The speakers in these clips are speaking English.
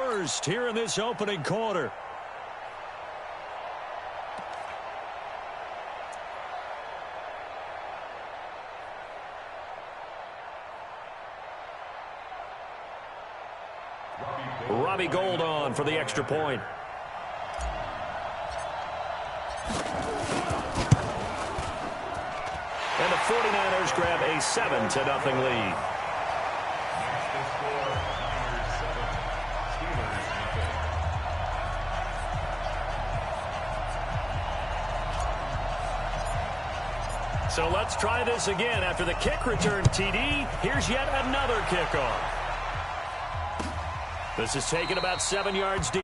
first here in this opening quarter. Robbie Gould on for the extra point. And the 49ers grab a 7-0 lead. So let's try this again. After the kick return TD, here's yet another kickoff. This is taken about 7 yards deep.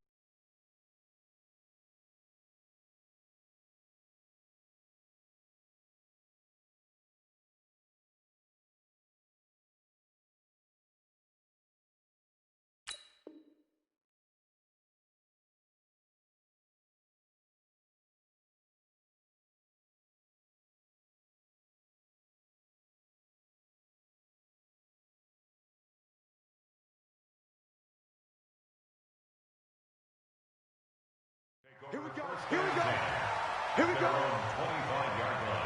Here we go. Here we go. Here we go. 25-yard line.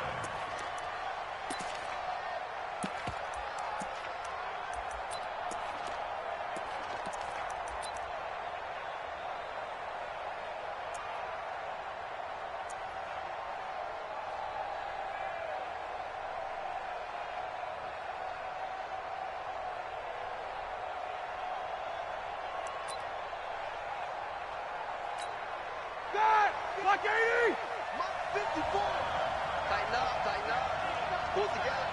Block 80! 54! Tighten up. Pull it together.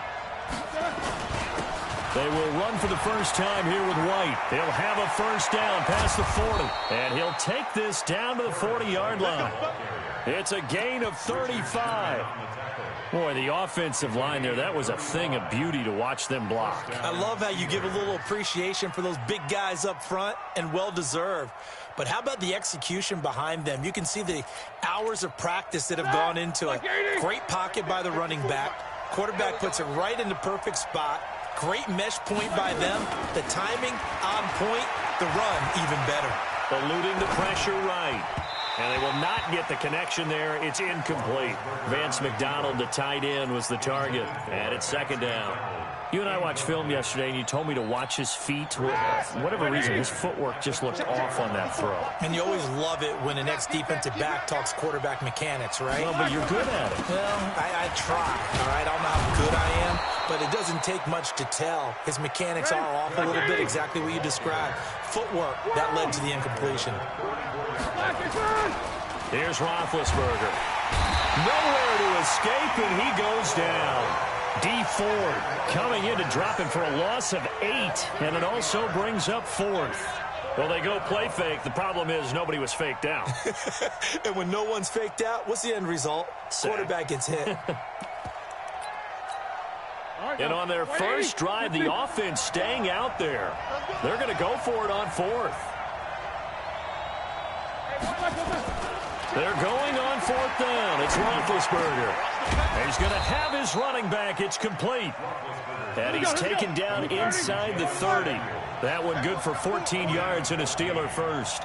They will run for the first time here with White. He'll have a first down past the 40. And he'll take this down to the 40-yard line. It's a gain of 35. Boy, the offensive line there, that was a thing of beauty to watch them block. I love how you give a little appreciation for those big guys up front, and well-deserved. But how about the execution behind them? You can see the hours of practice that have gone into it. Great pocket by the running back. Quarterback puts it right in the perfect spot. Great mesh point by them. The timing on point. The run even better. Eluding the pressure right. And they will not get the connection there. It's incomplete. Vance McDonald, the tight end, was the target. And it's second down. You and I watched film yesterday, and you told me to watch his feet. For whatever reason, his footwork just looked off on that throw. And you always love it when the next defensive back talks quarterback mechanics, right? Well, but you're good at it. Well, I try, all right? I don't know how good I am, but it doesn't take much to tell. His mechanics are off a little bit, exactly what you described. Footwork, that led to the incompletion. Here's Roethlisberger. Nowhere to escape, and he goes down. D Ford coming in to drop him for a loss of 8, and it also brings up 4th. Well, they go play fake. The problem is nobody was faked out. And when no one's faked out, what's the end result? Sack. Quarterback gets hit. And on their first drive, the offense staying out there. They're going to go for it on 4th. They're going on 4th down. It's Roethlisberger. And he's going to have his running back. It's complete. And he's taken down inside the 30. That one good for 14 yards and a Steeler first.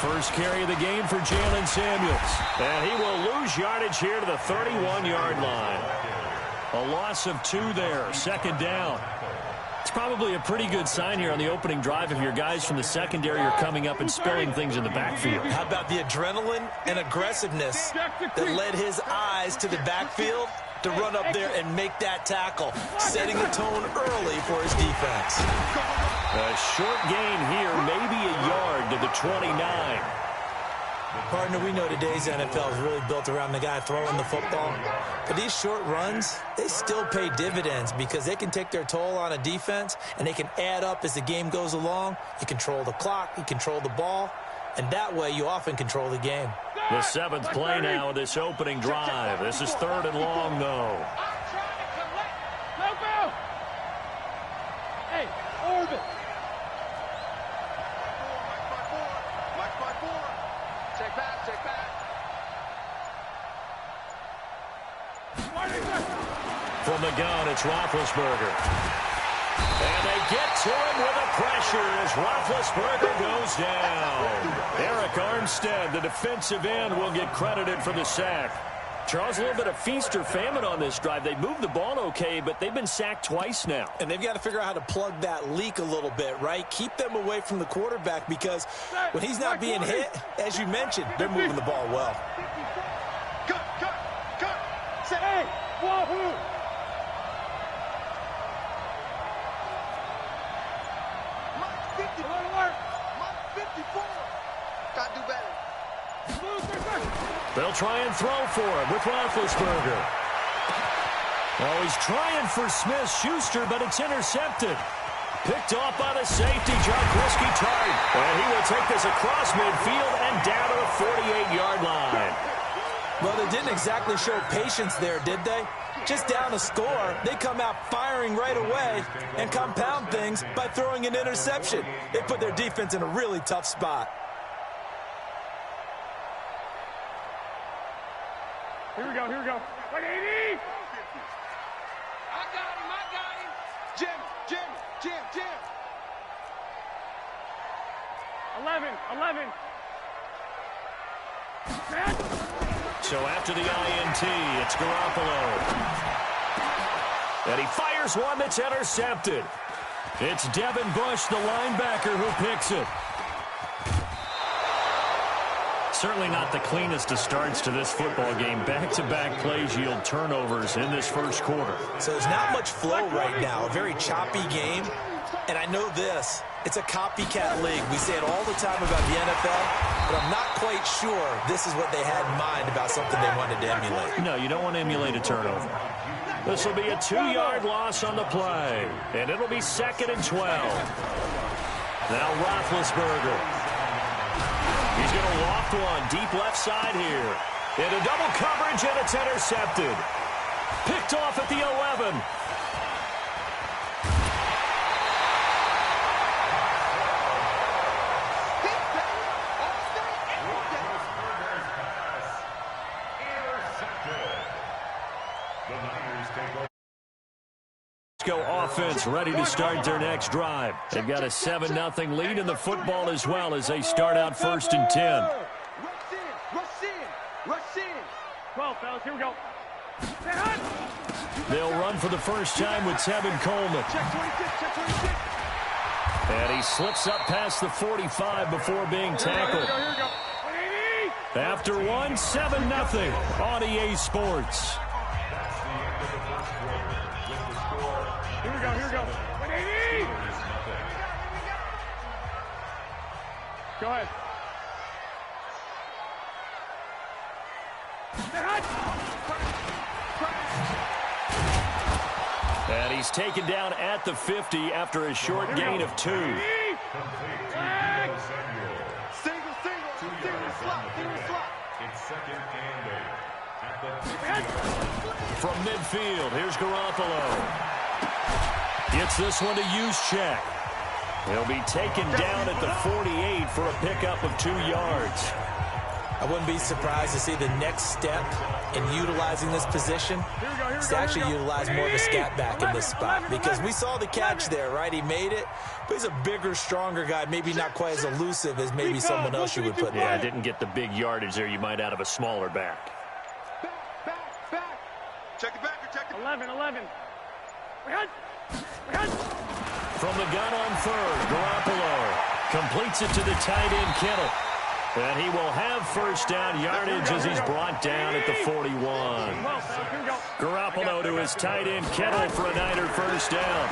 First carry of the game for Jalen Samuels. And he will lose yardage here to the 31-yard line. A loss of 2 there. Second down. It's probably a pretty good sign here on the opening drive if your guys from the secondary are coming up and spilling things in the backfield. How about the adrenaline and aggressiveness that led his eyes to the backfield to run up there and make that tackle, setting the tone early for his defense. A short gain here, maybe a yard to the 29. Partner, we know today's NFL is really built around the guy throwing the football. But these short runs, they still pay dividends because they can take their toll on a defense and they can add up as the game goes along. You control the clock, you control the ball, and that way you often control the game. The 7th play now of this opening drive. This is 3rd and long, though. Hey, Orbit. Check back. From the gun, it's Roethlisberger. And they get to him with a pressure as Roethlisberger goes down. Eric Armstead, the defensive end, will get credited for the sack. Charles, a little bit of feast or famine on this drive. They moved the ball okay, but they've been sacked twice now. And they've got to figure out how to plug that leak a little bit, right? Keep them away from the quarterback because when he's not being hit, as you mentioned, they're moving the ball well. Cut. Say, hey, wahoo. Mike 50. Mike 54. Got to do better. They'll try and throw for him with Roethlisberger. Oh, he's trying for Smith-Schuster, but it's intercepted. Picked off by the safety, Jarquiski Tart. And he will take this across midfield and down to the 48-yard line. Well, they didn't exactly show patience there, did they? Just down a score, they come out firing right away and compound things by throwing an interception. They put their defense in a really tough spot. Here we go. 180. I got him. Jim. 11. So after the INT, it's Garoppolo. And he fires one that's intercepted. It's Devin Bush, the linebacker, who picks it. Certainly not the cleanest of starts to this football game. Back-to-back plays yield turnovers in this first quarter. So there's not much flow right now. A very choppy game. And I know this. It's a copycat league. We say it all the time about the NFL, but I'm not quite sure this is what they had in mind about something they wanted to emulate. No, you don't want to emulate a turnover. This will be a 2-yard loss on the play, and it'll be 2nd and 12. Now Roethlisberger. He's going to loft one deep left side here. Into double coverage, and it's intercepted. Picked off at the 11. Go offense ready to start their next drive. They've got a 7-0 lead in the football as well as they start out 1st and 10. Rush in. 12, fellas. Here we go. They'll run for the first time with Tevin Coleman. Check 26. And he slips up past the 45 before being tackled. Here we go. 180. After one, 7-0 on EA Sports. Here we go. 180. Go ahead. And he's taken down at the 50 after a short gain of 2. Single slot. It's 2nd and 8. From midfield, here's Garoppolo. Gets this one to Juszczyk. He'll be taken down at the 48 for a pickup of 2 yards. I wouldn't be surprised to see the next step in utilizing this position is to actually utilize more of a scat back in this spot, because we saw the catch there, right? He made it, but he's a bigger, stronger guy, maybe not quite as elusive as maybe someone else you would put Yeah, there. didn't get the big yardage there you might out of a smaller back. Back. Check it back. 11. From the gun on 3rd, Garoppolo completes it to the tight end Kittle. And he will have first down yardage as he's brought down at the 41. Garoppolo to his tight end Kittle for a Niner first down.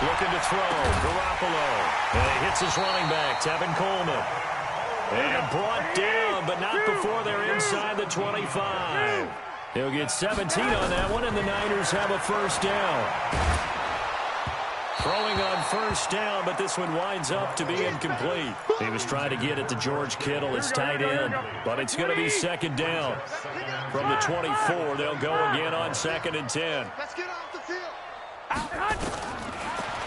Looking to throw, Garoppolo. And he hits his running back, Tevin Coleman. And brought down, but not before they're inside the 25. He'll get 17 on that one, and the Niners have a first down. Throwing on first down, but this one winds up to be incomplete. He was trying to get it to George Kittle, his tight end, but it's going to be 2nd down. From the 24, they'll go again on 2nd and 10. Let's get off the field.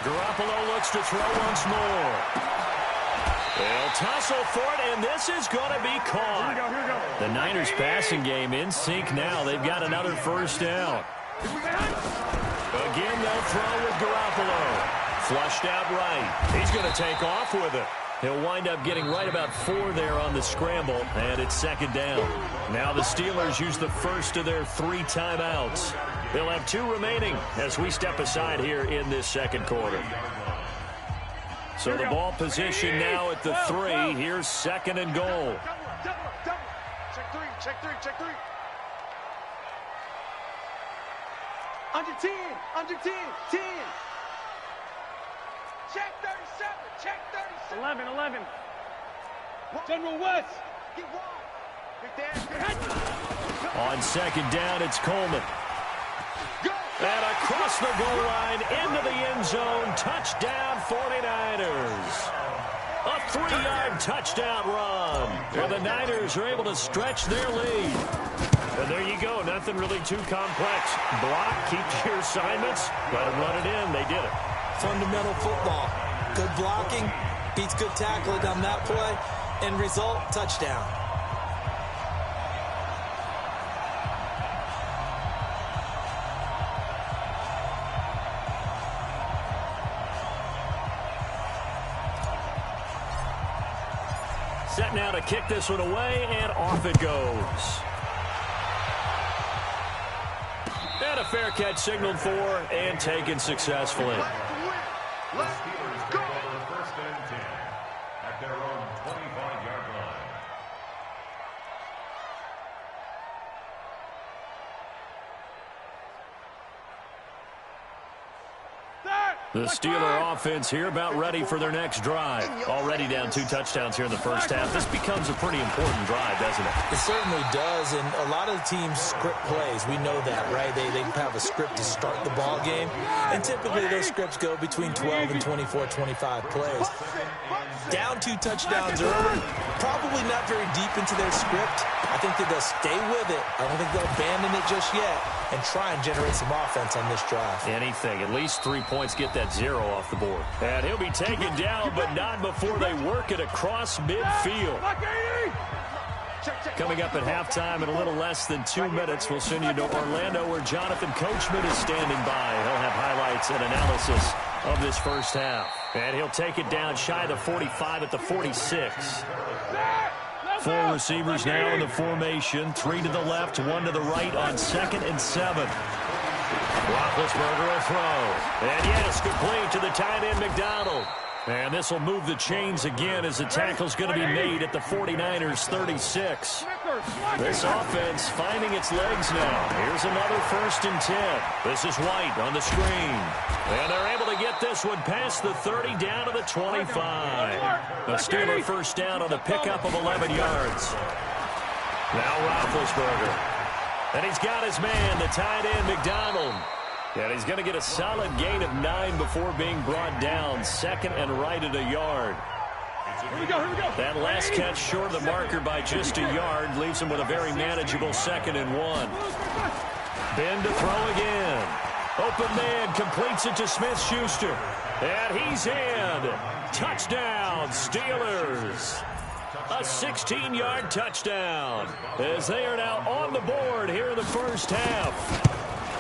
Garoppolo looks to throw once more. They'll tussle for it, and this is going to be caught. The Niners passing game in sync now. They've got another first down. Again, they'll throw with Garoppolo. Flushed out right. He's going to take off with it. He'll wind up getting right about 4 there on the scramble, and it's second down. Now the Steelers use the first of their 3 timeouts. They'll have 2 remaining as we step aside here in this second quarter. So the ball position now at the 3. Here's second and goal. Check three. Under 10, 10. Check 37. 11. General West. Get wide. On second down, it's Coleman. Go. And across the goal line, into the end zone, touchdown 49ers. A 3-yard touchdown run. And the Niners are able to stretch their lead. And there you go, nothing really too complex. Block, keep your assignments, let them run it in. They did it. Fundamental football. Good blocking, beats good tackling on that play. End result, touchdown. Set now to kick this one away, and off it goes. And a fair catch signaled for and taken successfully. Let's Steelers go. take over first and 10 at their own 25-yard line. The Steeler offense here about ready for their next drive. Already down 2 touchdowns here in the first half. This becomes a pretty important drive, doesn't it? It certainly does, and a lot of teams script plays. We know that, right? They have a script to start the ball game, and typically those scripts go between 12 and 24, 25 plays. Down 2 touchdowns early, probably not very deep into their script. I think that they'll stay with it. I don't think they'll abandon it just yet and try and generate some offense on this drive. Anything. At least 3 points, get that 0 off the board. And he'll be taken down, but not before they work it across midfield. Coming up at halftime in a little less than 2 minutes, we'll send you to Orlando where Jonathan Coachman is standing by. He'll have highlights and analysis of this first half. And he'll take it down shy of the 45 at the 46. 4 receivers now in the formation. 3 to the left, 1 to the right on 2nd and 7. Roethlisberger will throw. And yes, complete to the tight end McDonald. And this will move the chains again as the tackle's going to be made at the 49ers 36. This offense finding its legs now. Here's another 1st and 10. This is White on the screen. And they're able to get this one past the 30 down to the 25. A Steeler first down on the pickup of 11 yards. Now Roethlisberger. And he's got his man, the tight end McDonald. And he's going to get a solid gain of 9 before being brought down. 2nd and right at a yard. Here we go. That last catch short of the marker by just a yard leaves him with a very manageable 2nd and 1. Ben to throw again. Open man completes it to Smith-Schuster. And he's in. Touchdown, Steelers. A 16-yard touchdown as they are now on the board here in the first half.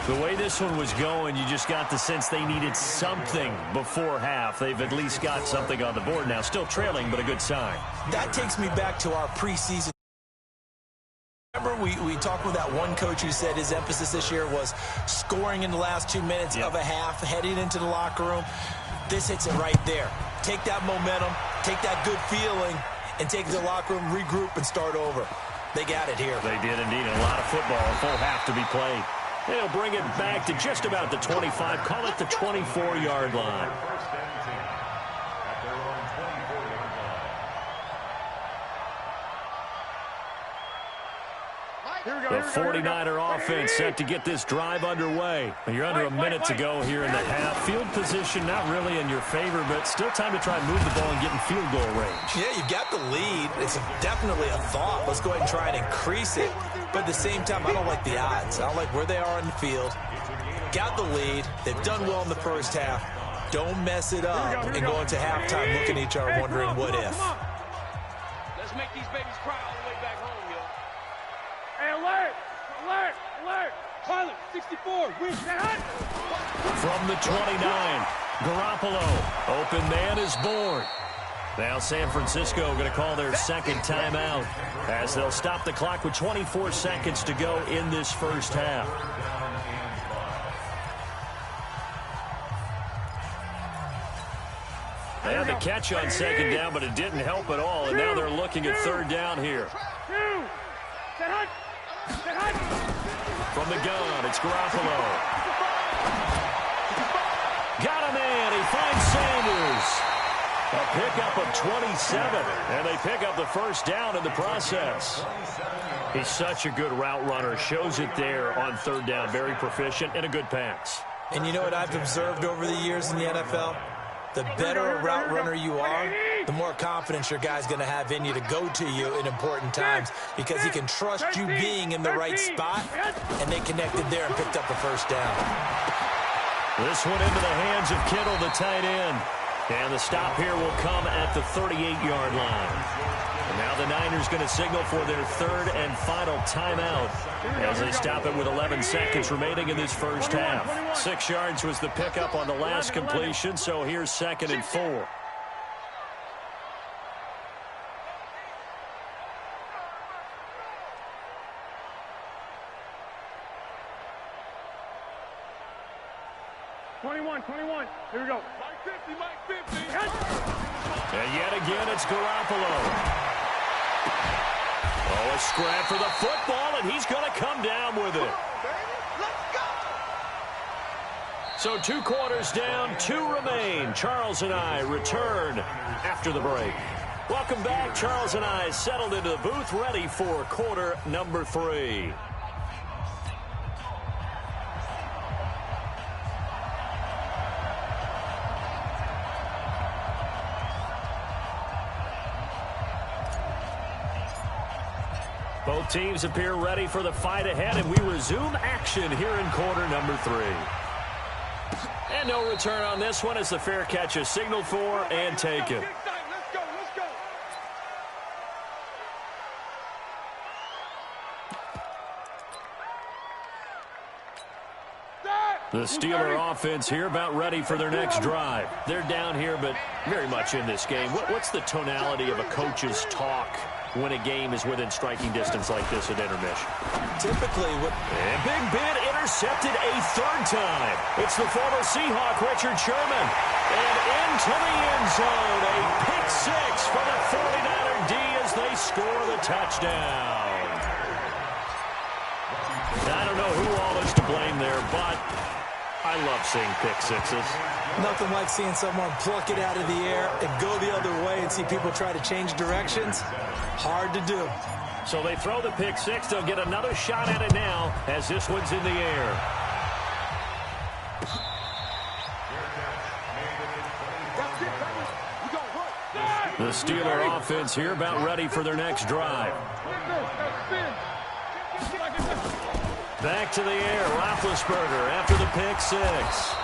The way this one was going, you just got the sense they needed something before half. They've at least got something on the board now. Still trailing, but a good sign. That takes me back to our preseason. Remember, we talked with that one coach who said his emphasis this year was scoring in the last 2 minutes of a half, heading into the locker room. This hits it right there. Take that momentum, take that good feeling, and take it to the locker room, regroup, and start over. They got it here. They did indeed. A lot of football, a full half to be played. They'll bring it back to just about the 25. Call it the 24-yard line. First and 10 at their own 24-yard line. The 49er offense set to get this drive underway. You're under a minute to go here in the half. Field position not really in your favor, but still time to try and move the ball and get in field goal range. Yeah, you've got the lead. It's definitely a thought. Let's go ahead and try and increase it. But at the same time, I don't like the odds. I don't like where they are in the field. Got the lead. They've done well in the first half. Don't mess it up and go into halftime looking at each other wondering what if. Let's make these babies cry all the way back home, yo. Hey, alert! Pilot, 64, win that. From the 29, Garoppolo. Open man is born. Now San Francisco going to call their second timeout as they'll stop the clock with 24 seconds to go in this first half. They had the catch on second down, but it didn't help at all, and now they're looking at third down here. From the gun, it's Garoppolo. Got a man. He finds Sanders. A pickup of 27, and they pick up the first down in the process. He's such a good route runner. Shows it there on third down. Very proficient and a good pass. And you know what I've observed over the years in the NFL? The better a route runner you are, the more confidence your guy's going to have in you to go to you in important times because he can trust you being in the right spot, and they connected there and picked up the first down. This one into the hands of Kittle, the tight end. And the stop here will come at the 38-yard line. And now the Niners going to signal for their third and final timeout as they stop it with 11 seconds remaining in this first half. 6 yards was the pickup on the last completion, so here's 2nd and 4. Here we go. Mike 50. And yet again, it's Garoppolo. Oh, a scrap for the football, and he's going to come down with it. So 2 quarters down, 2 remain. Charles and I return after the break. Welcome back. Charles and I settled into the booth, ready for quarter number 3. Both teams appear ready for the fight ahead, and we resume action here in quarter number 3. And no return on this one as the fair catch is signaled for and taken. The Steeler offense here about ready for their next drive. They're down here, but very much in this game. What's the tonality of a coach's talk when a game is within striking distance like this at intermission? Typically, and Big Ben intercepted a 3rd time. It's the former Seahawk, Richard Sherman. And into the end zone, a pick 6 for the 49er D as they score the touchdown. I don't know who all is to blame there, but I love seeing pick 6s. Nothing like seeing someone pluck it out of the air and go the other way and see people try to change directions. Hard to do. So they throw the pick 6. They'll get another shot at it now as this one's in the air. The Steeler offense here about ready for their next drive. Back to the air, Roethlisberger after the pick 6.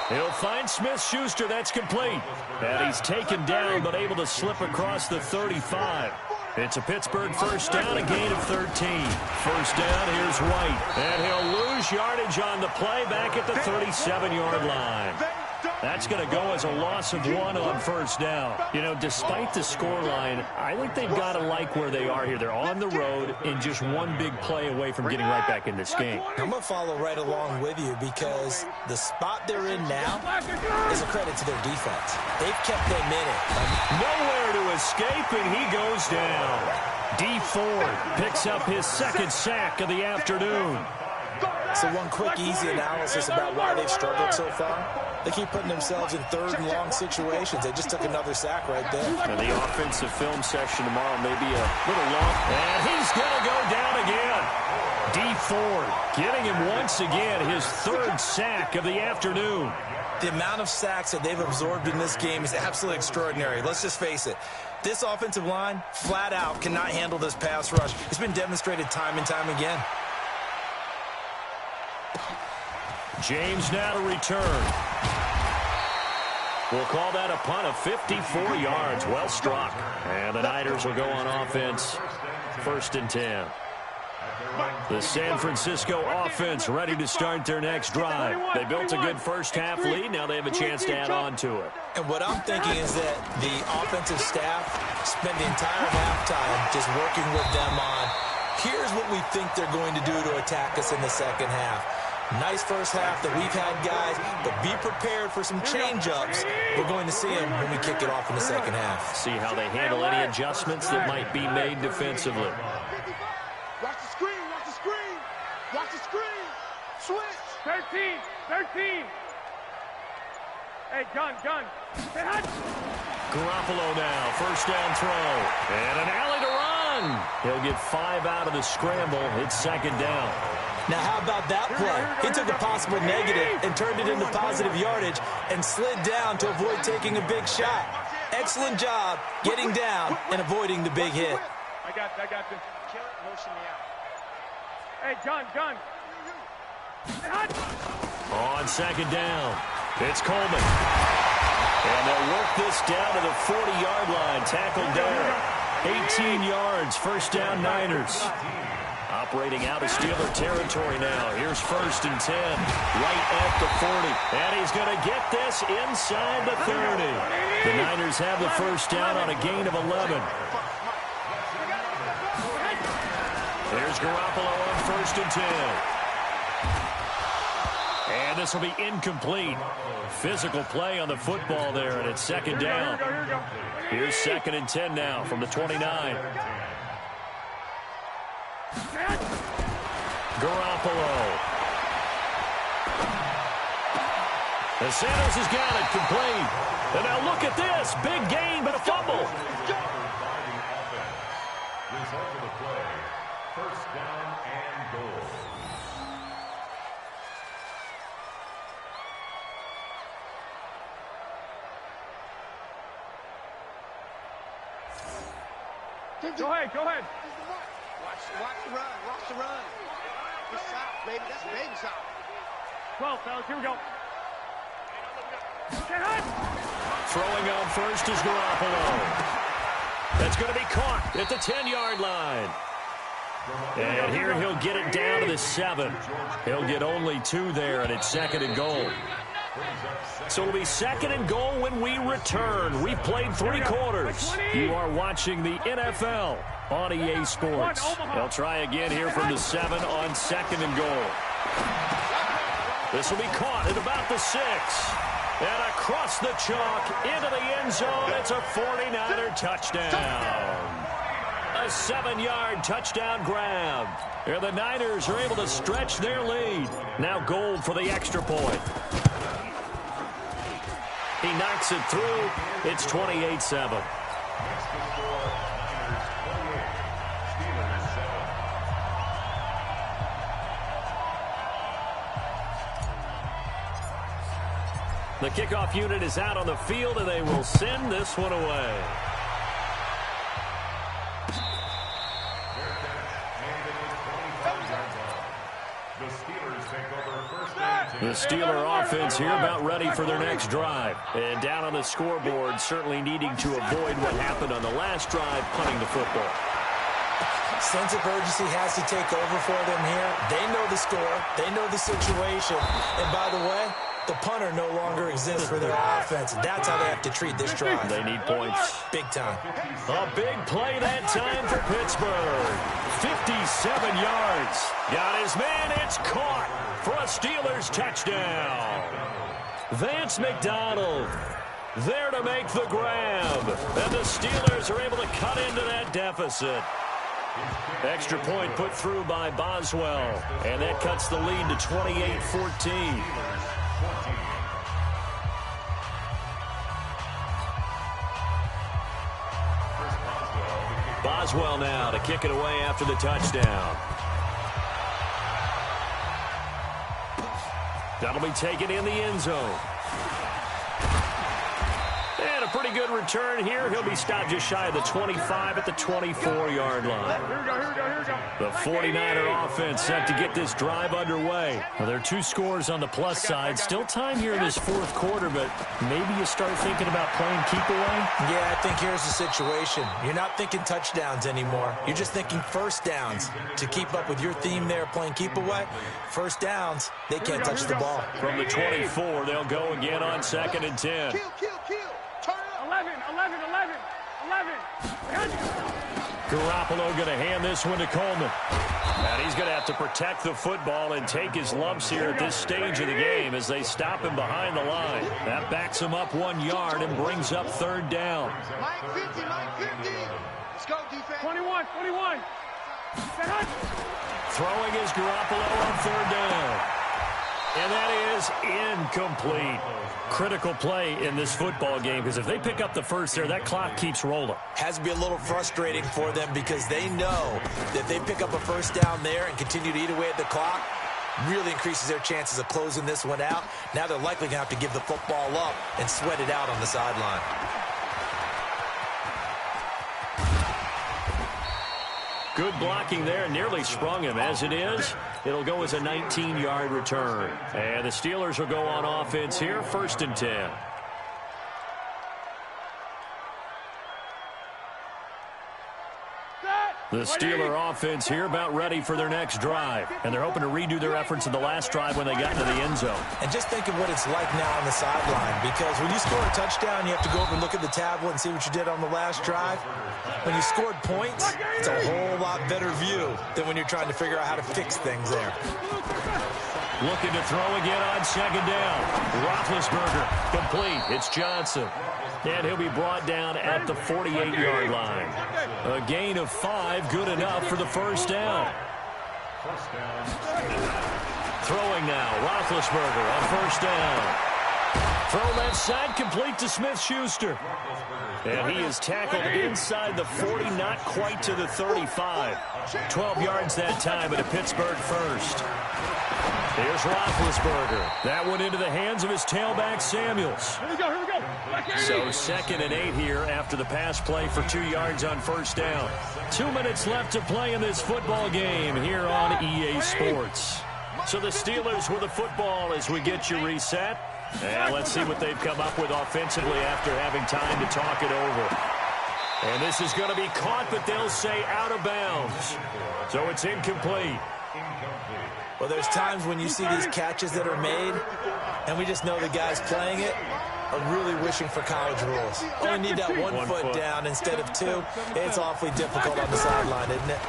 He'll find Smith-Schuster, that's complete. And he's taken down, but able to slip across the 35. It's a Pittsburgh first down, a gain of 13. First down, here's White. And he'll lose yardage on the play back at the 37-yard line. That's going to go as a loss of 1 on first down. You know, despite the scoreline, I think they've got to like where they are here. They're on the road and just one big play away from getting right back in this game. I'm going to follow right along with you because the spot they're in now is a credit to their defense. They've kept them in it. Nowhere to escape, and he goes down. D. Ford picks up his 2nd sack of the afternoon. So one quick, easy analysis about why they've struggled so far. They keep putting themselves in 3rd and long situations. They just took another sack right there. And the offensive film session tomorrow may be a little long. And he's going to go down again. D. Ford getting him once again, his 3rd sack of the afternoon. The amount of sacks that they've absorbed in this game is absolutely extraordinary. Let's just face it. This offensive line, flat out, cannot handle this pass rush. It's been demonstrated time and time again. James now to return. We'll call that a punt of 54 yards. Well struck. And the Niners will go on offense. 1st and 10. The San Francisco offense ready to start their next drive. They built a good first-half lead. Now they have a chance to add on to it. And what I'm thinking is that the offensive staff spent the entire halftime just working with them on, here's what we think they're going to do to attack us in the second half. Nice first half that we've had, guys, but be prepared for some change-ups. We're going to see them when we kick it off in the second half. See how they handle any adjustments that might be made defensively. Watch the screen, watch the screen. Watch the screen. Switch. 13. Hey, gun. Hey, hot. Garoppolo now, first down throw. And an alley to run. He'll get 5 out of the scramble. It's second down. Now, how about that play? He took a possible negative and turned it into positive yardage and slid down to avoid taking a big shot. Excellent job getting down and avoiding the big hit. I got this. Kill it, motion me out. Hey, gun. Hey, hot. On second down, it's Coleman. And they'll work this down to the 40-yard line. Tackled there. 18 yards, first down Niners. Operating out of Steeler territory now. Here's first and 10. Right at the 40. And he's going to get this inside the 30. The Niners have the first down on a gain of 11. There's Garoppolo on first and 10. And this will be incomplete. Physical play on the football there, and it's second down. Here's second and 10 now from the 29. Garoppolo. And Sanders has got it complete. And now look at this. Big gain, but a fumble. Result of the play, first down and goal. Go ahead. Watch the run. Good shot, baby. That's a baby shot. 12, fellas, here we go. Hey, hot. Throwing on first is Garoppolo. That's going to be caught at the 10-yard line. And here he'll get it down to the 7. He'll get only 2 there, and it's second and goal. So it'll be second and goal when we return. We've played 3 quarters. You are watching the NFL on EA Sports. They'll try again here from the 7 on second and goal. This will be caught at about the 6. And across the chalk into the end zone. It's a 49er touchdown. A 7-yard touchdown grab. Here the Niners are able to stretch their lead. Now goal for the extra point. He knocks it through. It's 28-7. The kickoff unit is out on the field, and they will send this one away. The Steeler offense here about ready for their next drive. And down on the scoreboard, certainly needing to avoid what happened on the last drive, punting the football. Sense of urgency has to take over for them here. They know the score. They know the situation. And by the way, the punter no longer exists for their offense. That's how they have to treat this drive. They need points. Big time. A big play that time for Pittsburgh. 57 yards. Got his man. It's caught for a Steelers touchdown. Vance McDonald there to make the grab. And the Steelers are able to cut into that deficit. Extra point put through by Boswell. And that cuts the lead to 28-14. Boswell now to kick it away after the touchdown. That'll be taken in the end zone. And a pretty good return here. He'll be stopped just shy of the 25 at the 24-yard line. The 49er offense set to get this drive underway. Well, there are 2 scores on the plus side. Still time here in this fourth quarter, but maybe you start thinking about playing keep away? Yeah, I think here's the situation. You're not thinking touchdowns anymore. You're just thinking first downs. To keep up with your theme there, playing keep away, first downs, they can't touch the ball. From the 24, they'll go again on 2nd and 10. Kill. Turn it. 11. Garoppolo going to hand this one to Coleman. And he's going to have to protect the football and take his lumps here at this stage of the game as they stop him behind the line. That backs him up 1 yard and brings up 3rd down. Mike 50. Let's go, defense. 21. Throwing is Garoppolo on 3rd down. And that is incomplete. Critical play in this football game because if they pick up the first there, that clock keeps rolling. Has to be a little frustrating for them because they know that they pick up a first down there and continue to eat away at the clock, really increases their chances of closing this one out. Now they're likely going to have to give the football up and sweat it out on the sideline. Good blocking there, nearly sprung him. As it is, it'll go as a 19-yard return. And the Steelers will go on offense here, 1st and 10. The Steeler offense here about ready for their next drive. And they're hoping to redo their efforts in the last drive when they got into the end zone. And just think of what it's like now on the sideline, because when you score a touchdown, you have to go over and look at the tablet and see what you did on the last drive. When you scored points, it's a whole lot better view than when you're trying to figure out how to fix things there. Looking to throw again on 2nd down. Roethlisberger complete. It's Johnson. And he'll be brought down at the 48-yard line. A gain of 5, good enough for the 1st down. Throwing now, Roethlisberger on 1st down. Throw left side, complete to Smith-Schuster. And he is tackled inside the 40, not quite to the 35. 12 yards that time, but a Pittsburgh first. Here's Roethlisberger. That one into the hands of his tailback, Samuels. Here we go. So 2nd and 8 here after the pass play for 2 yards on 1st down. 2 minutes left to play in this football game here on EA Sports. So the Steelers with the football as we get you reset. And let's see what they've come up with offensively after having time to talk it over. And this is going to be caught, but they'll say out of bounds. So it's incomplete. Well, there's times when you see these catches that are made, and we just know the guys playing it are really wishing for college rules. Only need that one foot down instead of 2. It's awfully difficult on the sideline, isn't it?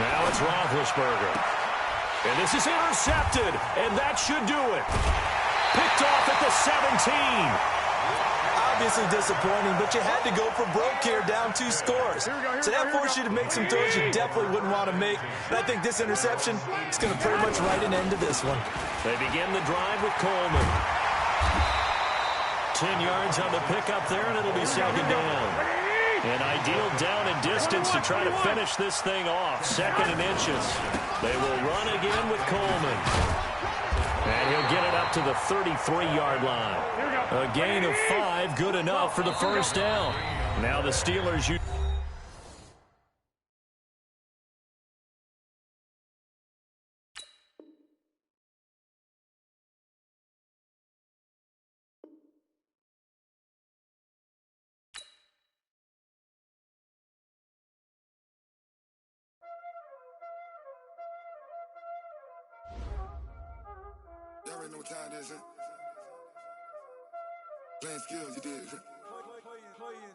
Now it's Roethlisberger. And this is intercepted, and that should do it. Picked off at the 17. Obviously disappointing, but you had to go for broke here, down 2 scores. So that forced you to make some throws you definitely wouldn't want to make. And I think this interception is going to pretty much write an end to this one. They begin the drive with Coleman. 10 yards on the pickup there, and it'll be 2nd down. An ideal down and distance to try to finish this thing off. 2nd and inches. They will run again with Coleman. And he'll get it up to the 33-yard line. A gain of 5, good enough for the 1st down. Now the Steelers use... Y'all already know what time it is, huh? Playing skills, you did.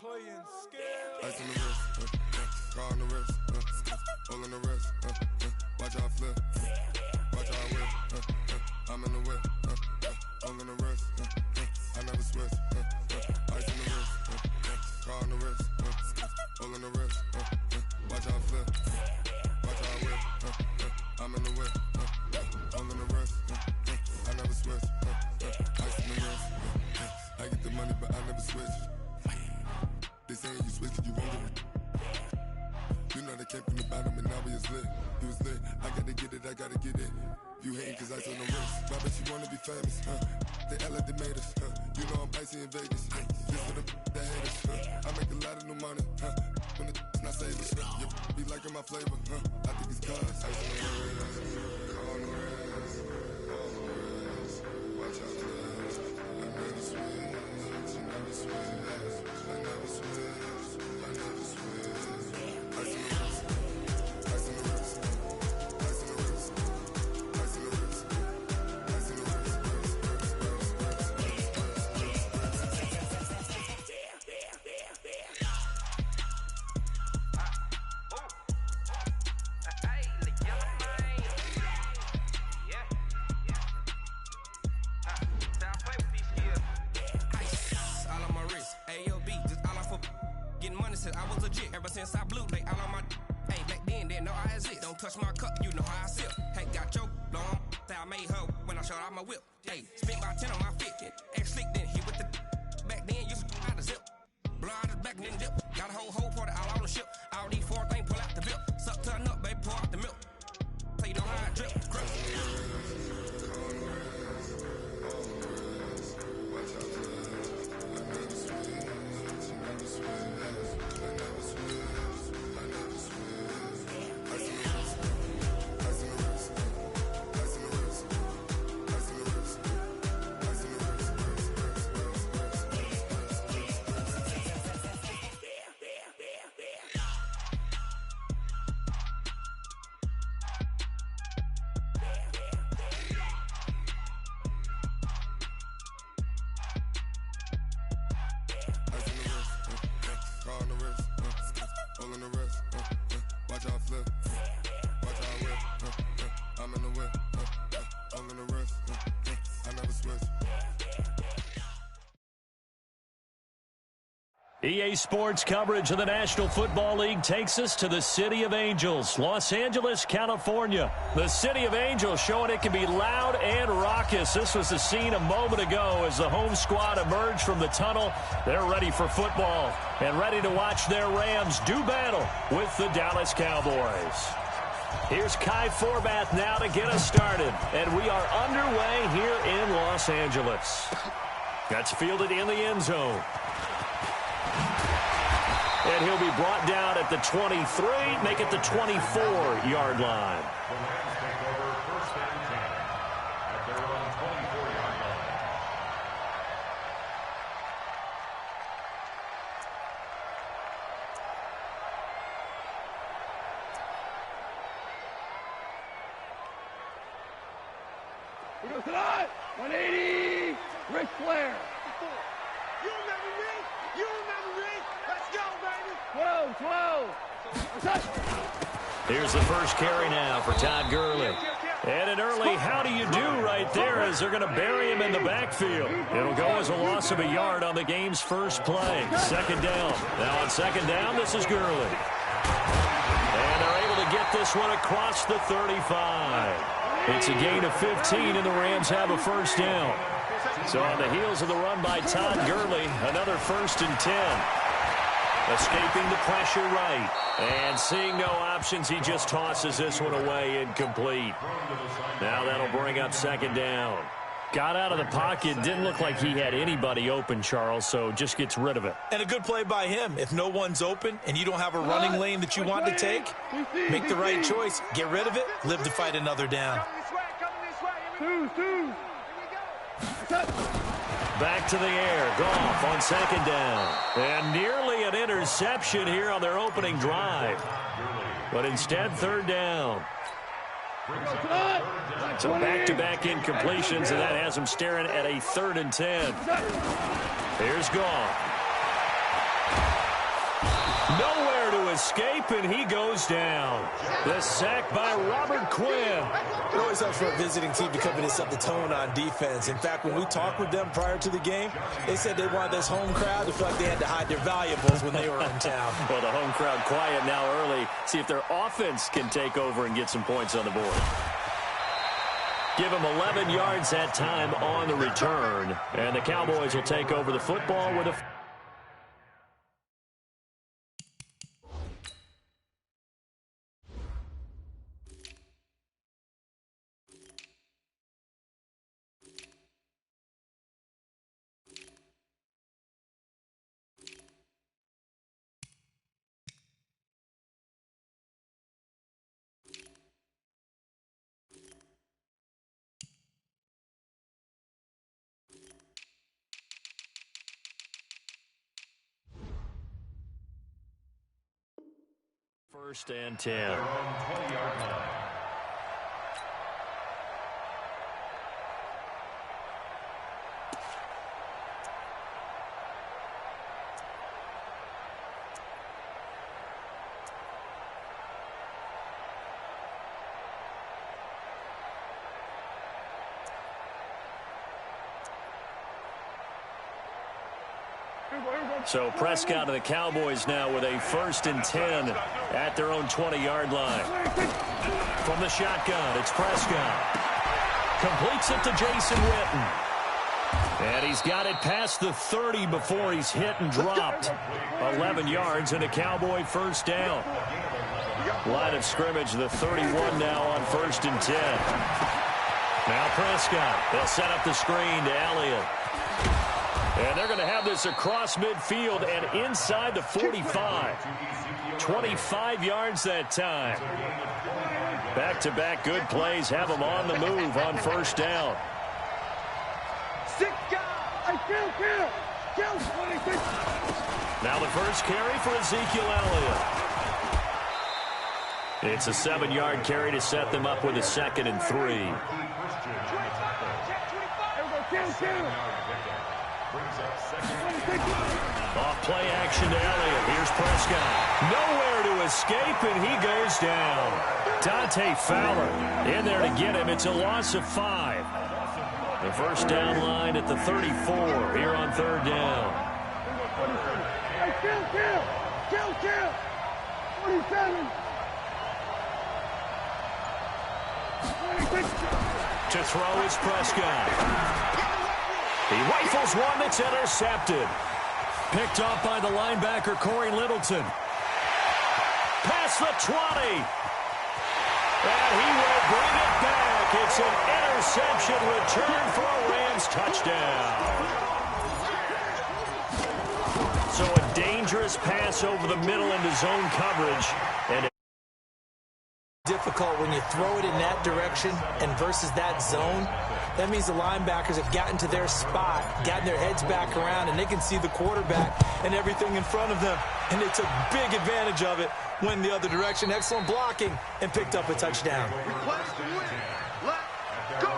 Playing skills. Ice on the wrist, car on the wrist, hole on the wrist, watch how I flip, watch how I whip, I'm in the whip, hole on the wrist, I never switch, ice on the wrist, car on the wrist, hole on the wrist, watch how I flip, watch how I whip, I'm in the whip, hole on the wrist, I never switch, ice on the wrist, I get the money but I never switch. They saying you switch it, you won't get it. You know they came from the bottom and now we is lit. You was lit, I gotta get it, I gotta get it. You hating cause I on the wrist, but I bet you wanna be famous, they act like they made us. You know I'm icy in Vegas. This for the that hate us. I make a lot of new money. When it's not saving. You be liking my flavor. I think it's cause. Ice on the wrist, on the wrist, on the wrist. Watch out for this. I never switch. I never switch. I never switch. I never switch. Ice on the wrist. Ice on the wrist. Ice on the wrist. Ice on the wrist. Ice on the wrist. All on my wrist, AOB, just all off of getting money since I was legit. Ever since I blew, they all on my. Hey, back then, didn't know I exist. Don't touch my cup, you know how I sip. Hey, got your long. Say I made her when I showed out my whip. Hey, spent about 10 on my fit. Ex slick, then hit with the. Back then, used to out the zip. Blow out his back, then dip. Got a whole party all on the ship. All these four things, pull out the bip. Suck, turn up, baby, pour out the milk. So you know how I drip. Grip. Watch out flip, watch out whip, I'm in the whip, all in the wrist, I never switch. EA Sports coverage of the National Football League takes us to the City of Angels, Los Angeles, California. The City of Angels showing it can be loud and raucous. This was the scene a moment ago as the home squad emerged from the tunnel. They're ready for football and ready to watch their Rams do battle with the Dallas Cowboys. Here's Kai Forbath now to get us started, and we are underway here in Los Angeles. That's fielded in the end zone. And he'll be brought down at the 23, make it the 24-yard line. The Rams take over first and 10 at their own 24-yard line. He goes tonight. 180. Ric Flair. You remember me? You remember me? Let's go, baby. 12. Here's the first carry now for Todd Gurley. And an early how do you do right there as they're going to bury him in the backfield. It'll go as a loss of a yard on the game's first play. Second down. Now on second down, this is Gurley. And they're able to get this one across the 35. It's a gain of 15, and the Rams have a first down. So on the heels of the run by Todd Gurley, another 1st and 10. Escaping the pressure right. And seeing no options, he just tosses this one away incomplete. Now that'll bring up second down. Got out of the pocket. Didn't look like he had anybody open, Charles, so just gets rid of it. And a good play by him. If no one's open and you don't have a running lane that you want to take, make the right choice. Get rid of it. Live to fight another down. Two. Back to the air. Goff on second down. And nearly an interception here on their opening drive. But instead, third down. So back-to-back incompletions, and that has them staring at a 3rd and 10. Here's Goff. Nowhere to escape, and he goes down. The sack by Robert Quinn. It always helps for a visiting team to come in and set the tone on defense. In fact, when we talked with them prior to the game, they said they wanted this home crowd to feel like they had to hide their valuables when they were in town. Well, the home crowd quiet now early. See if their offense can take over and get some points on the board. Give them 11 yards that time on the return. And the Cowboys will take over the football with a First and 10. Their own 20-yard line. So Prescott and the Cowboys now with a 1st and 10 at their own 20-yard line. From the shotgun, it's Prescott. Completes it to Jason Witten. And he's got it past the 30 before he's hit and dropped. 11 yards and a Cowboy first down. Line of scrimmage, the 31 now on 1st and 10. Now Prescott. They'll set up the screen to Elliott. And they're going to have this across midfield and inside the 45. 25 yards that time. Back-to-back good plays have them on the move on 1st down. Now the first carry for Ezekiel Elliott. It's a 7-yard carry to set them up with a 2nd and 3. Off play action to Elliott. Here's Prescott. Nowhere to escape, and he goes down. Dante Fowler in there to get him. It's a loss of 5. The first down line at the 34 here on 3rd down. To throw is Prescott. He rifles one that's intercepted. Picked off by the linebacker, Corey Littleton. Past the 20. And he will bring it back. It's an interception return for a Rams touchdown. So a dangerous pass over the middle into zone coverage. And difficult when you throw it in that direction and versus that zone. That means the linebackers have gotten to their spot, gotten their heads back around, and they can see the quarterback and everything in front of them. And they took big advantage of it, went the other direction. Excellent blocking, and picked up a touchdown. Request to win. Let's go.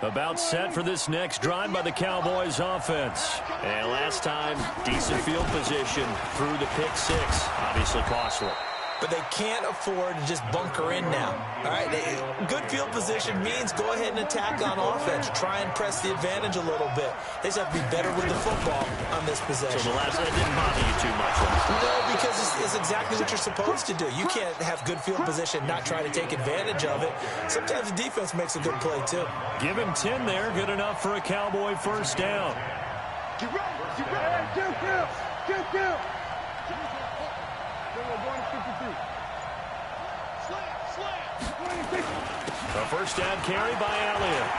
About set for this next drive by the Cowboys offense. And last time, decent field position through the pick 6. Obviously costly. But they can't afford to just bunker in now. All right, good field position means go ahead and attack on offense. Try and press the advantage a little bit. They just have to be better with the football on this possession. So the last that didn't bother you too much. No, because it's exactly what you're supposed to do. You can't have good field position, not try to take advantage of it. Sometimes the defense makes a good play, too. Give him 10 there. Good enough for a Cowboy first down. Get ready. Get ready. Kill. A first down carry by Elliott.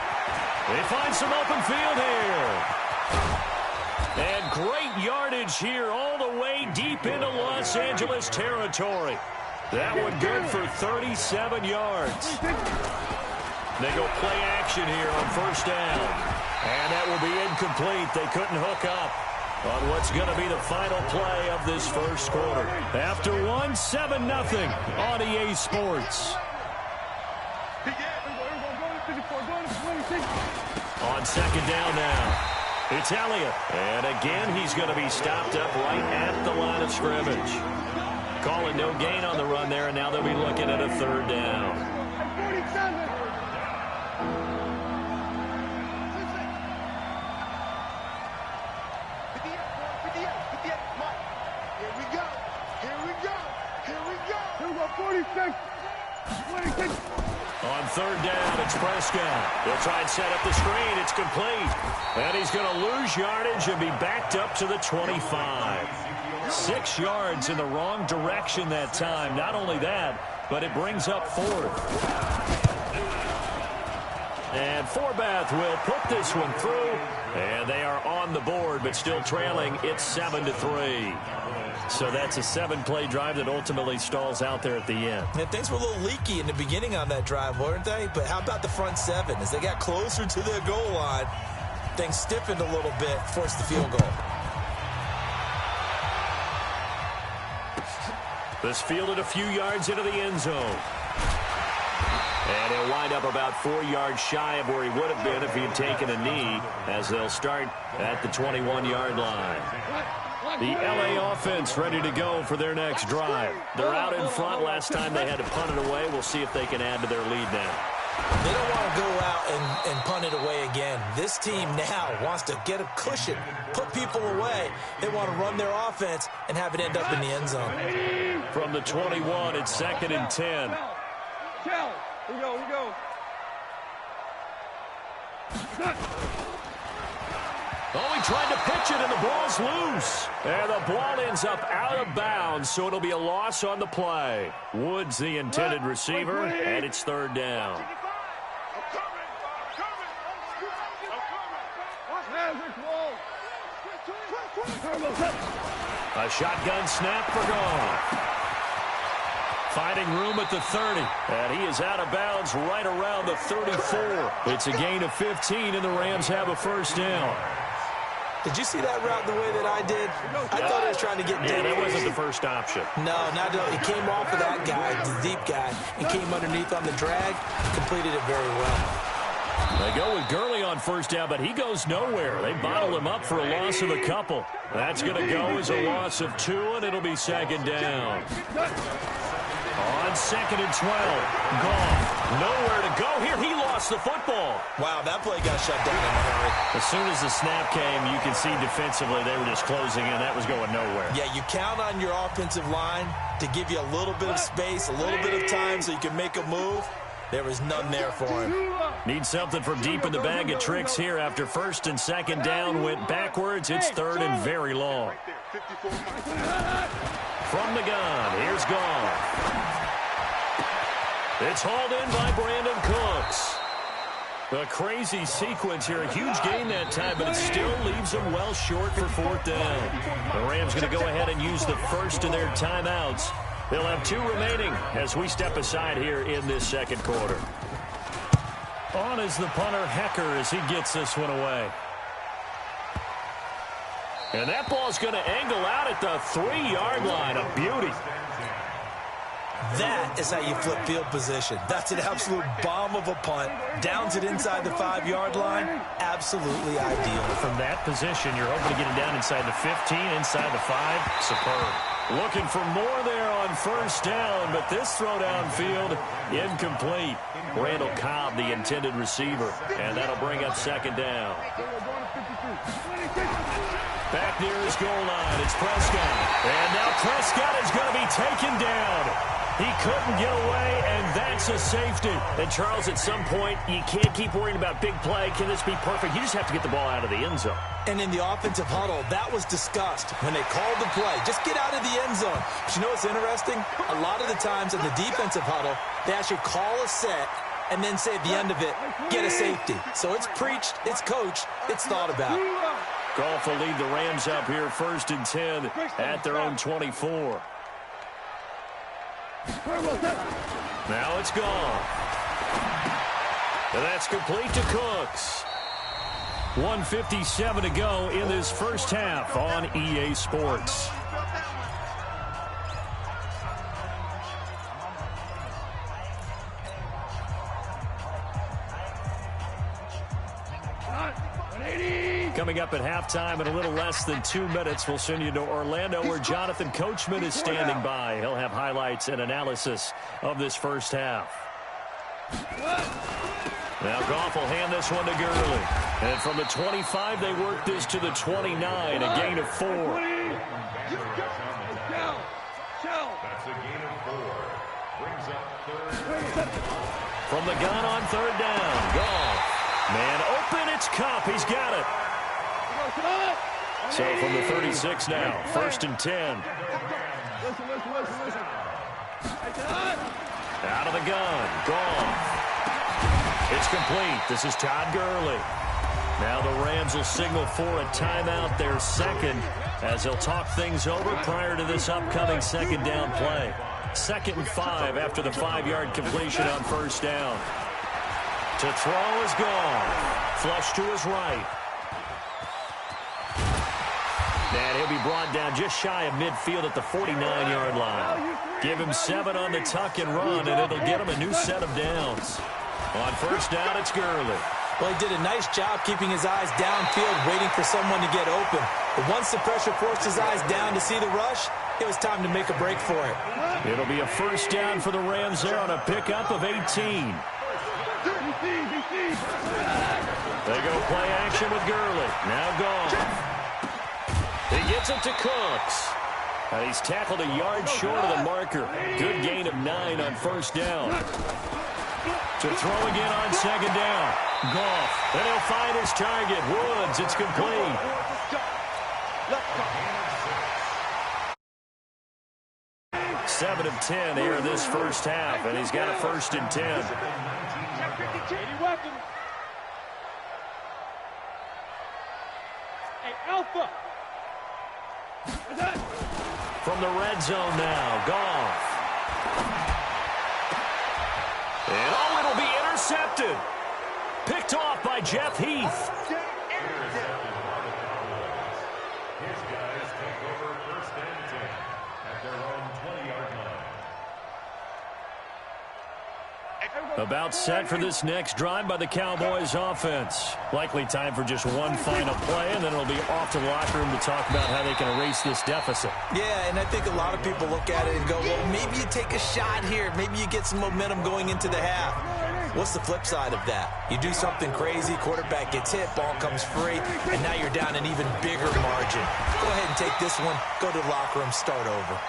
They find some open field here. And great yardage here all the way deep into Los Angeles territory. That one good for 37 yards. They go play action here on first down. And that will be incomplete. They couldn't hook up on what's going to be the final play of this first quarter. After 7-0 on EA Sports. On second down now, it's Elliott. And again, he's going to be stopped up right at the line of scrimmage. Calling no gain on the run there, and now they'll be looking at a 3rd down. On 3rd down, it's Prescott. They'll try and set up the screen. It's complete. And he's going to lose yardage and be backed up to the 25. 6 yards in the wrong direction that time. Not only that, but it brings up 4th. And Forbath will put this one through. And they are on the board, but still trailing. It's 7-3. So that's a 7-play drive that ultimately stalls out there at the end. And things were a little leaky in the beginning on that drive, weren't they? But how about the front 7? As they got closer to their goal line, things stiffened a little bit, forced the field goal. This fielded a few yards into the end zone. And he'll wind up about 4 yards shy of where he would have been if he had taken a knee, as they'll start at the 21-yard line. The LA offense ready to go for their next drive. They're out in front. Last time they had to punt it away. We'll see if they can add to their lead now. They don't want to go out and punt it away again. This team now wants to get a cushion, put people away. They want to run their offense and have it end up in the end zone. From the 21, it's 2nd and 10. Here we go. Oh, he tried to pitch it, and the ball's loose. And the ball ends up out of bounds, so it'll be a loss on the play. Woods, the intended receiver, and it's 3rd down. A shotgun snap for Goff. Finding room at the 30. And he is out of bounds right around the 34. It's a gain of 15, and the Rams have a 1st down. Did you see that route the way that I did? I thought he was trying to get deep. Yeah, that wasn't the first option. No, not at all. He came off of that guy, the deep guy. He came underneath on the drag, completed it very well. They go with Gurley on 1st down, but he goes nowhere. They bottle him up for a loss of a couple. That's going to go as a loss of 2, and it'll be 2nd down. On 2nd and 12, Goff, nowhere to go here. He lost the football. Wow, that play got shut down in a hurry. As soon as the snap came, you can see defensively they were just closing in. That was going nowhere. Yeah, you count on your offensive line to give you a little bit of space, a little bit of time so you can make a move. There was none there for him. Need something from deep in the bag of tricks here after 1st and 2nd down. Went backwards. It's 3rd and very long. From the gun, here's Goff. It's hauled in by Brandon Cooks. A crazy sequence here. A huge gain that time, but it still leaves them well short for 4th down. The Rams going to go ahead and use the first of their timeouts. They'll have 2 remaining as we step aside here in this 2nd quarter. On is the punter, Hecker, as he gets this one away. And that ball's going to angle out at the 3-yard line. A beauty. That is how you flip field position. That's an absolute bomb of a punt. Downs it inside the 5-yard line. Absolutely ideal. From that position, you're hoping to get it down inside the 15, inside the 5. Superb. Looking for more there on 1st down, but this throw downfield, incomplete. Randall Cobb, the intended receiver, and that'll bring up 2nd down. Back near his goal line, it's Prescott. And now Prescott is going to be taken down. He couldn't get away, and that's a safety. And, Charles, at some point, you can't keep worrying about big play. Can this be perfect? You just have to get the ball out of the end zone. And in the offensive huddle, that was discussed when they called the play. Just get out of the end zone. But you know what's interesting? A lot of the times in the defensive huddle, they actually call a set and then say at the end of it, get a safety. So it's preached, it's coached, it's thought about. Goff will lead the Rams up here 1st and 10 at their own 24. Now it's Goff. And that's complete to Cooks. 1:57 to go in this first half on EA Sports. Coming up at halftime in a little less than 2 minutes, we'll send you to Orlando where Jonathan Coachman is standing by. He'll have highlights and analysis of this first half. Now Goff will hand this one to Gurley. And from the 25, they work this to the 29, a gain of 4. That's a gain of 4. Brings up 3rd. From the gun on 3rd down, Goff. Man open, it's Kupp. He's got it. So from the 36 now, 1st and 10. Out of the gun, Goff. It's complete. This is Todd Gurley. Now the Rams will signal for a timeout, their second, as they'll talk things over prior to this upcoming second down play. 2nd and 5 after the 5-yard completion on first down. To throw is gone. Flush to his right. And he'll be brought down just shy of midfield at the 49-yard line. Give him 7 on the tuck and run, and it'll get him a new set of downs. On first down, it's Gurley. Well, he did a nice job keeping his eyes downfield, waiting for someone to get open. But once the pressure forced his eyes down to see the rush, it was time to make a break for it. It'll be a first down for the Rams there on a pickup of 18. They go play action with Gurley. Now gone. He gets it to Cooks. And he's tackled a yard short of the marker. Good gain of 9 on first down. To throw again on second down. Goff. And he'll find his target. Woods. It's complete. 7 of 10 here in this first half, and he's got a 1st and 10. Hey, Alpha. From the red zone now, Goff. And it'll be intercepted. Picked off by Jeff Heath. His guys take over 1st and 10 at their own 20-yard line. About set for this next drive by the Cowboys offense. Likely time for just one final play, and then it'll be off to the locker room to talk about how they can erase this deficit. Yeah, and I think a lot of people look at it and go, well, maybe you take a shot here. Maybe you get some momentum going into the half. What's the flip side of that? You do something crazy, quarterback gets hit, ball comes free, and now you're down an even bigger margin. Go ahead and take this one, go to the locker room, start over.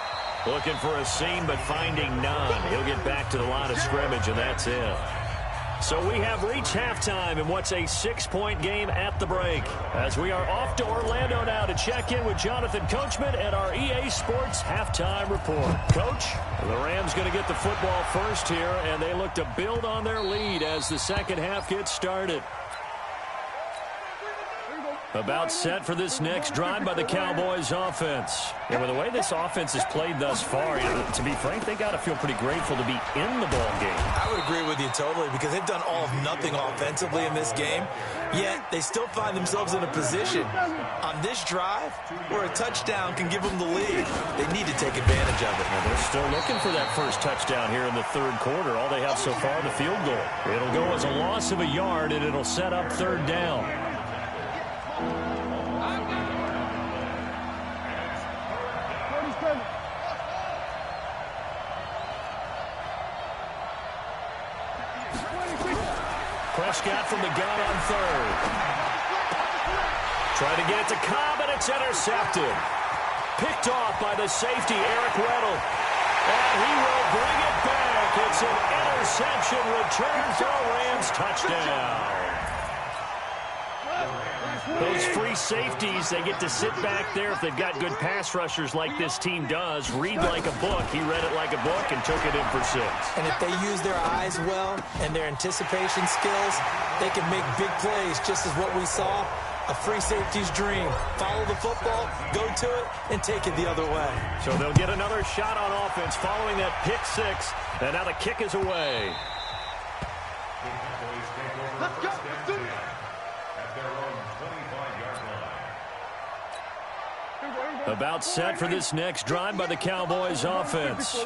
Looking for a seam, but finding none. He'll get back to the line of scrimmage, and that's it. So we have reached halftime in what's a 6-point game at the break. As we are off to Orlando now to check in with Jonathan Coachman at our EA Sports Halftime Report. Coach, the Rams going to get the football first here, and they look to build on their lead as the second half gets started. About set for this next drive by the Cowboys offense. And with the way this offense has played thus far, to be frank, they got to feel pretty grateful to be in the ball game. I would agree with you totally, because they've done all of nothing offensively in this game, yet they still find themselves in a position on this drive where a touchdown can give them the lead. They need to take advantage of it. Well, they're still looking for that first touchdown here in the third quarter. All they have so far, the field goal. It'll go as a loss of a yard, and it'll set up third down. Prescott from the gun on third. Trying to get it to Cobb, and it's intercepted. Picked off by the safety, Eric Weddle. And he will bring it back. It's an interception return for a Rams touchdown. Those free safeties, they get to sit back there if they've got good pass rushers like this team does. Read like a book. He read it like a book and took it in for 6. And if they use their eyes well and their anticipation skills, they can make big plays, just as what we saw. A free safety's dream. Follow the football, go to it, and take it the other way. So they'll get another shot on offense following that pick 6. And now the kick is away. Let's go. Let's do it. At their own 25-yard line. About set for this next drive by the Cowboys offense.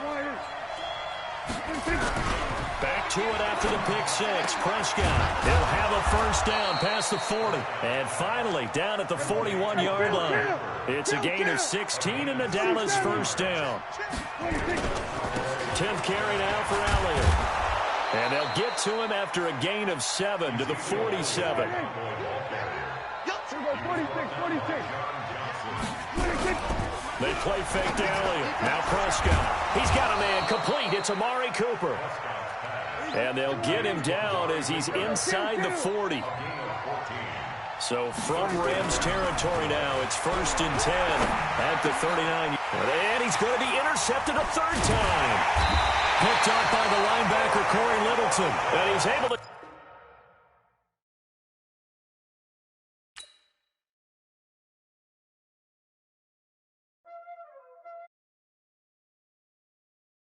Back to it after the pick 6. Prescott, he'll have a first down past the 40. And finally, down at the 41-yard line. It's a gain of 16 and a Dallas first down. 10th carry now for Elliott. And they'll get to him after a gain of 7 to the 47. They play fake to Elliott. Now Prescott. He's got a man complete. It's Amari Cooper. And they'll get him down as he's inside the 40. So from Rams territory now, it's 1st and 10 at the 39. And he's going to be intercepted a third time. Picked up by the linebacker, Corey Littleton. And he's able to...